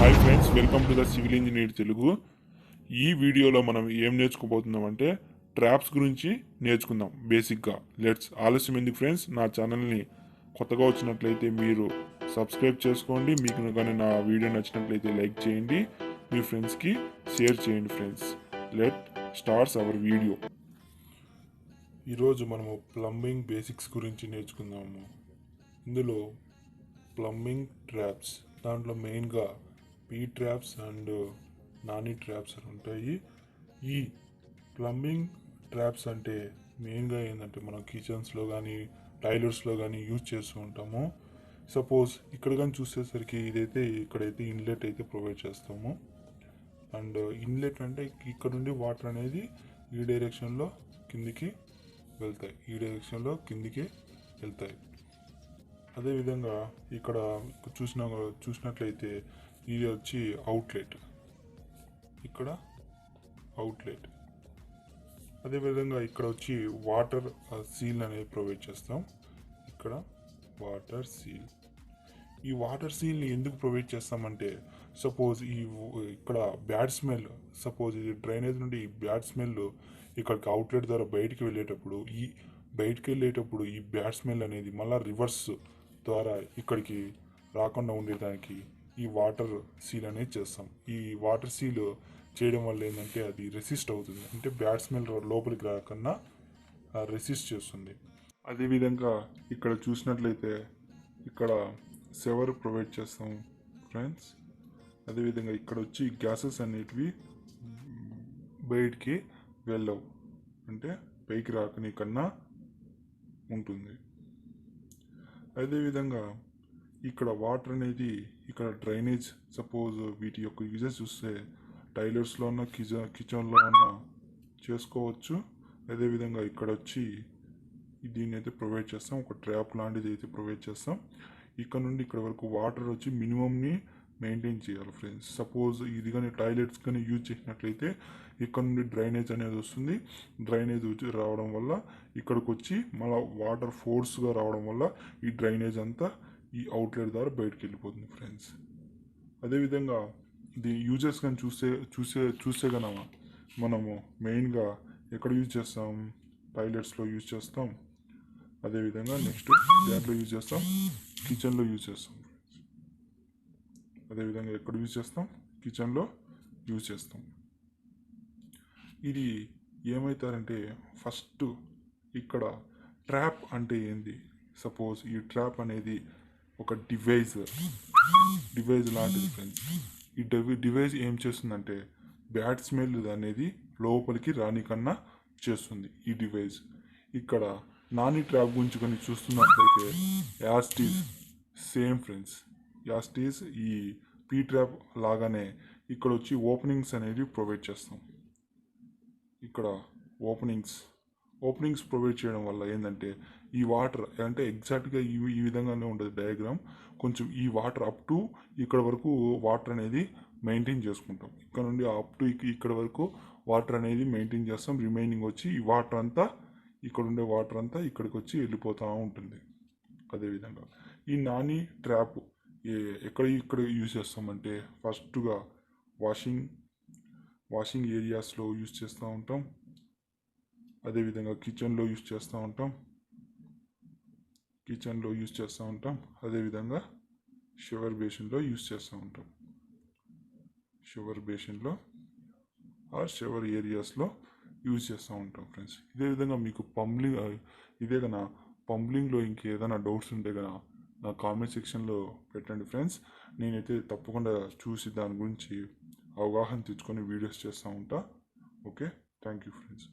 Hi friends, welcome to the civil engineer Telugu. ఈ వీడియోలో మనం ఏం నేర్చుకోబోతున్నాం అంటే ట్రాప్స్ గురించి నేర్చుకుందాం. బేసిక్గా లెట్స్ ఆలస్యం ఎందుకు ఫ్రెండ్స్, నా ఛానల్ని కొత్తగా వచ్చినట్లయితే మీరు సబ్స్క్రైబ్ చేసుకోండి. మీకు కానీ నా వీడియో నచ్చినట్లయితే లైక్ చేయండి, మీ ఫ్రెండ్స్కి షేర్ చేయండి. Friends, let starts hour video. ఈరోజు మనము ప్లంబింగ్ బేసిక్స్ గురించి నేర్చుకుందాము. ఇందులో ప్లంబింగ్ ట్రాప్స్, దాంట్లో మెయిన్గా P traps and Nani traps అని ఉంటాయి. ఈ ప్లంబింగ్ ట్రాప్స్ అంటే మెయిన్గా ఏంటంటే మనం కిచెన్స్లో కానీ టైలర్స్లో కానీ యూజ్ చేస్తూ ఉంటాము. సపోజ్ ఇక్కడ కానీ చూసేసరికి ఇక్కడైతే ఇన్లెట్ అయితే ప్రొవైడ్ చేస్తాము. అండ్ ఇన్లెట్ అంటే ఇక్కడ నుండి వాటర్ అనేది ఈ డైరెక్షన్లో కిందికి వెళ్తాయి. అదేవిధంగా ఇక్కడ చూసినట్లయితే ఇది వచ్చి అవుట్లెట్. అదేవిధంగా ఇక్కడ వచ్చి వాటర్ సీల్ అనేది ప్రొవైడ్ చేస్తాం. ఇక్కడ వాటర్ సీల్. ఈ వాటర్ సీల్ని ఎందుకు ప్రొవైడ్ చేస్తామంటే సపోజ్ ఇక్కడ బ్యాడ్ స్మెల్, సపోజ్ ఇది డ్రైనేజ్ నుండి బ్యాడ్ స్మెల్ ఇక్కడికి అవుట్లెట్ ద్వారా బయటికి వెళ్ళేటప్పుడు ఈ బ్యాడ్ స్మెల్ అనేది మళ్ళీ రివర్స్ ద్వారా ఇక్కడికి రాకుండా ఉండేదానికి ఈ వాటర్ సీల్ అనేది చేస్తాం. ఈ వాటర్ సీల్ చేయడం వల్ల ఏంటంటే అది రెసిస్ట్ అవుతుంది, అంటే బ్యాడ్ స్మెల్ లోపలికి రాకుండా రెసిస్ట్ చేస్తుంది. అదేవిధంగా ఇక్కడ చూసినట్లయితే ఇక్కడ సెవర్ ప్రొవైడ్ చేస్తాం ఫ్రెండ్స్. అదేవిధంగా ఇక్కడ వచ్చి గ్యాసెస్ అనేటివి బయటికి వెళ్ళవు, అంటే పైకి రాకని కన్నా ఉంటుంది. అదేవిధంగా ఇక్కడ వాటర్ అనేది ఇక్కడ డ్రైనేజ్, సపోజ్ వీటి యొక్క యూజెస్ చూస్తే టైలర్స్లో ఉన్న కిచెన్లో ఉన్న చేసుకోవచ్చు. అదేవిధంగా ఇక్కడ వచ్చి దీన్ని అయితే ప్రొవైడ్ చేస్తాం, ఒక ట్రాప్ లాంటిది అయితే ప్రొవైడ్ చేస్తాం. ఇక్కడ నుండి ఇక్కడ వరకు వాటర్ వచ్చి మినిమంని మెయింటైన్ చేయాలి ఫ్రెండ్స్. సపోజ్ ఇది కానీ టాయిలెట్స్ కానీ యూజ్ చేసినట్లయితే ఇక్కడ నుండి డ్రైనేజ్ అనేది వస్తుంది. డ్రైనేజ్ రావడం వల్ల ఇక్కడికి వచ్చి మళ్ళీ వాటర్ ఫోర్స్గా రావడం వల్ల ఈ డ్రైనేజ్ అంతా ఈ అవుట్లెట్ ద్వారా బయటకు వెళ్ళిపోతుంది ఫ్రెండ్స్. అదేవిధంగా దీని యూజెస్ కానీ చూసే కనుక మనము మెయిన్గా ఎక్కడ యూజ్ చేస్తాం, టాయిలెట్స్లో యూజ్ చేస్తాం. అదేవిధంగా నెక్స్ట్ దాంట్లో యూజ్ చేస్తాం, కిచెన్లో యూజ్ చేస్తాం. అదేవిధంగా ఎక్కడ యూజ్ చేస్తాం, కిచెన్లో యూజ్ చేస్తాం. ఇది ఏమవుతారంటే ఫస్ట్ ఇక్కడ ట్రాప్ అంటే ఏంది, సపోజ్ ఈ ట్రాప్ అనేది ఒక డివైజ్ లాంటిది ఫ్రెండ్స్. ఈ డివైజ్ ఏం చేస్తుందంటే బ్యాడ్ స్మెల్ అనేది లోపలికి రానికన్నా చేస్తుంది ఈ డివైజ్. ఇక్కడ నాని ట్రాప్ గురించి కొన్ని చూస్తున్నట్లయితే యాస్టీస్ సేమ్ ఫ్రెండ్స్. యాస్టీస్ ఈ పీ ట్రాప్ లాగానే ఇక్కడ వచ్చి ఓపెనింగ్స్ అనేవి ప్రొవైడ్ చేస్తాం. ఇక్కడ ఓపెనింగ్స్ ప్రొవైడ్ చేయడం వల్ల ఏంటంటే ఈ వాటర్ అంటే ఎగ్జాక్ట్గా ఈ విధంగానే ఉంటుంది డయాగ్రామ్. కొంచెం ఈ వాటర్ అప్ టు ఇక్కడ వరకు వాటర్ అనేది మెయింటైన్ చేసుకుంటాం. ఇక్కడ నుండి అప్ టు ఇక్కడ వరకు వాటర్ అనేది మెయింటైన్ చేస్తాం. రిమైనింగ్ వచ్చి ఈ వాటర్ అంతా ఇక్కడ ఉండే వాటర్ అంతా ఇక్కడికి వచ్చి వెళ్ళిపోతూ ఉంటుంది. అదేవిధంగా ఈ నాని ట్రాప్ ఇక్కడ యూజ్ చేస్తామంటే ఫస్ట్గా వాషింగ్ ఏరియాస్లో యూజ్ చేస్తూ ఉంటాం. అదేవిధంగా కిచెన్లో యూజ్ చేస్తూ ఉంటాం. అదేవిధంగా షవర్ బేసిన్లో యూజ్ చేస్తూ ఉంటాం. షవర్ ఏరియాస్లో యూజ్ చేస్తూ ఉంటాం ఫ్రెండ్స్. ఇదే విధంగా మీకు పంబ్లింగ్లో ఇంకేదైనా డౌట్స్ ఉంటే కనుక నా కామెంట్ సెక్షన్లో పెట్టండి ఫ్రెండ్స్. నేనైతే తప్పకుండా చూసి దాని గురించి అవగాహన తెచ్చుకొని వీడియోస్ చేస్తూ ఉంటా. Okay, thank you friends.